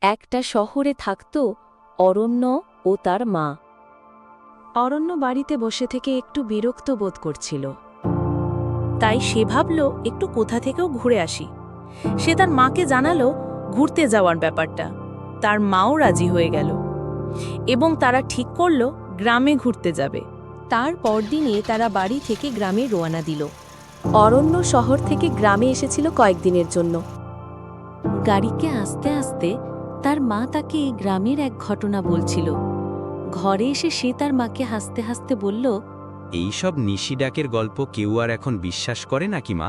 একটা শহরে থাকত অরণ্য ও তার মা। অরণ্য বাড়িতে বসে থেকে একটু বিরক্ত বোধ করছিল। তাই সে ভাবল একটু কোথা থেকেও ঘুরে আসি। সে তার মাকে জানালো ঘুরতে যাওয়ার ব্যাপারটা। তার মাও রাজি হয়ে গেল এবং তারা ঠিক করল গ্রামে ঘুরতে যাবে। তার পরদিনে তারা বাড়ি থেকে গ্রামে রওনা দিল। অরণ্য শহর থেকে গ্রামে এসেছিল কয়েকদিনের জন্য। গাড়িকে আস্তে আস্তে তার মা তাকে এই গ্রামের এক ঘটনা বলছিল। ঘরে এসে সে তার মাকে হাসতে হাসতে বলল, এইসব নিশি ডাকের গল্প কেউ আর এখন বিশ্বাস করে নাকি মা?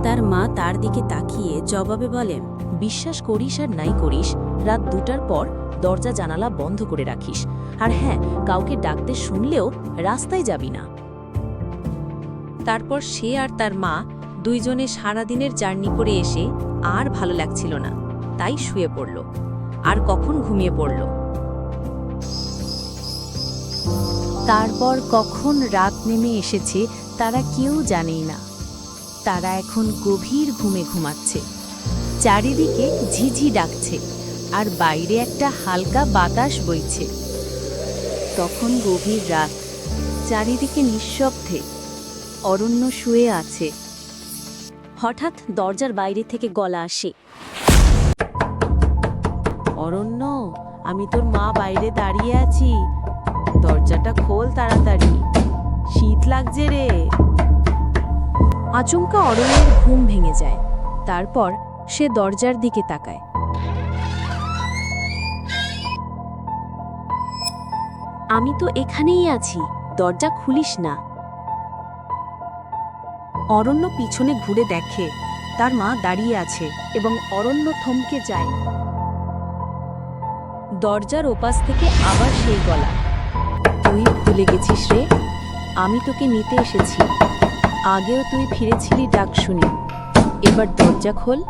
তার মা তার দিকে তাকিয়ে জবাবে বলেন, বিশ্বাস করিস আর নাই করিস, রাত 2টার পর দরজা জানালা বন্ধ করে রাখিস। আর হ্যাঁ, কাউকে ডাকতে শুনলেও রাস্তায় যাবি না। তারপর সে আর তার মা দুইজনে সারাদিনের জার্নি করে এসে আর ভালো লাগছিল না, তাই শুয়ে পড়ল। আর কখন ঘুমিয়ে পড়ল। তারপর কখন রাত নেমে এসেছে তারা কেউ জানেই না। তারা এখন গভীর ঘুমে ঘুমাচ্ছে। চারিদিকে ঝিঝি ডাকছে আর বাইরে একটা হালকা বাতাস বইছে। তখন গভীর রাত, চারিদিকে নিঃশব্দে। অরণ্য শুয়ে আছে। হঠাৎ দরজার বাইরে থেকে গলা আসে, অরণ্য, আমি তোর মা বাইরে দাঁড়িয়ে আছি, দরজাটা খোল তাড়াতাড়ি, শীত লাগছে রে। আচমকা অরণ্যের ঘুম ভেঙে যায়। তারপর সে দরজার দিকে তাকায়। আমি তো এখানেই আছি, দরজা খুলিস না। অরণ্য পিছনে ঘুরে দেখে তার মা দাঁড়িয়ে আছে এবং অরণ্য থমকে যায়। দরজার ওপাশ থেকে আবার সেই গলা, তুই ভুলে গেছিস রে, আমি তোকে নিতে এসেছি। আগেও তুই ফিরেছিলি ডাক শুনে, এবার দরজা খোল।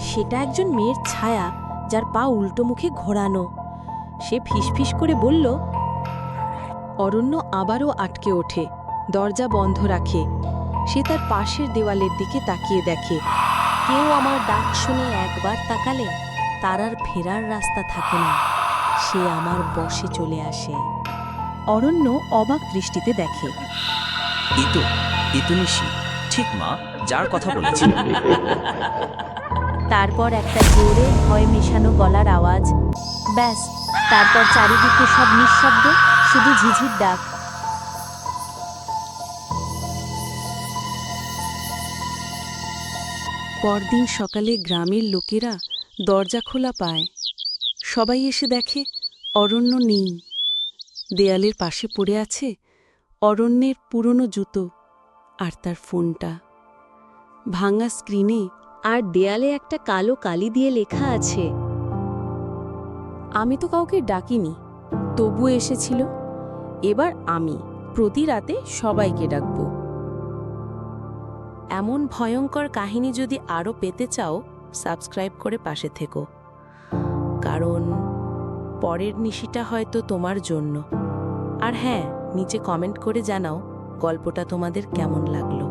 সেটা একজন মেয়ের ছায়া, যার পা উল্টো মুখে ঘোরানো। সে ফিসফিস করে বলল। অরণ্য আবারও আটকে ওঠে, দরজা বন্ধ রাখে। সে তার পাশের দেওয়ালের দিকে তাকিয়ে দেখে, কেউ আমার ডাক শুনে একবার তাকালে তার আর ফেরার রাস্তা থাকে না। সে আমার বশে চলে আসে। অরণ্য অবাক দৃষ্টিতে দেখে। এতো নিশি, ঠিক মা যার কথা বলেছি। তারপর একটা জোরে ভয় মেশানো গলার আওয়াজ, ব্যাস। তারপর চারিদিকে সব নিঃশব্দ, শুধু ঝিঝির ডাক। পরদিন সকালে গ্রামের লোকেরা দরজা খোলা পায়। সবাই এসে দেখে অরণ্য নেই। দেয়ালের পাশে পড়ে আছে অরণ্যের পুরনো জুতো আর তার ফোনটা। ভাঙা স্ক্রিনে আর দেয়ালে একটা কালো কালি দিয়ে লেখা আছে, আমি তো কাউকে ডাকিনি, তবু এসেছিল। এবার আমি প্রতি রাতে সবাইকে ডাকব। এমন ভয়ঙ্কর কাহিনী যদি আরও পেতে চাও, সাবস্ক্রাইব করে পাশে থেকো, কারণ পরের নিশিটা হয়তো তোমার জন্য। আর হ্যাঁ, নিচে কমেন্ট করে জানাও গল্পটা তোমাদের কেমন লাগলো।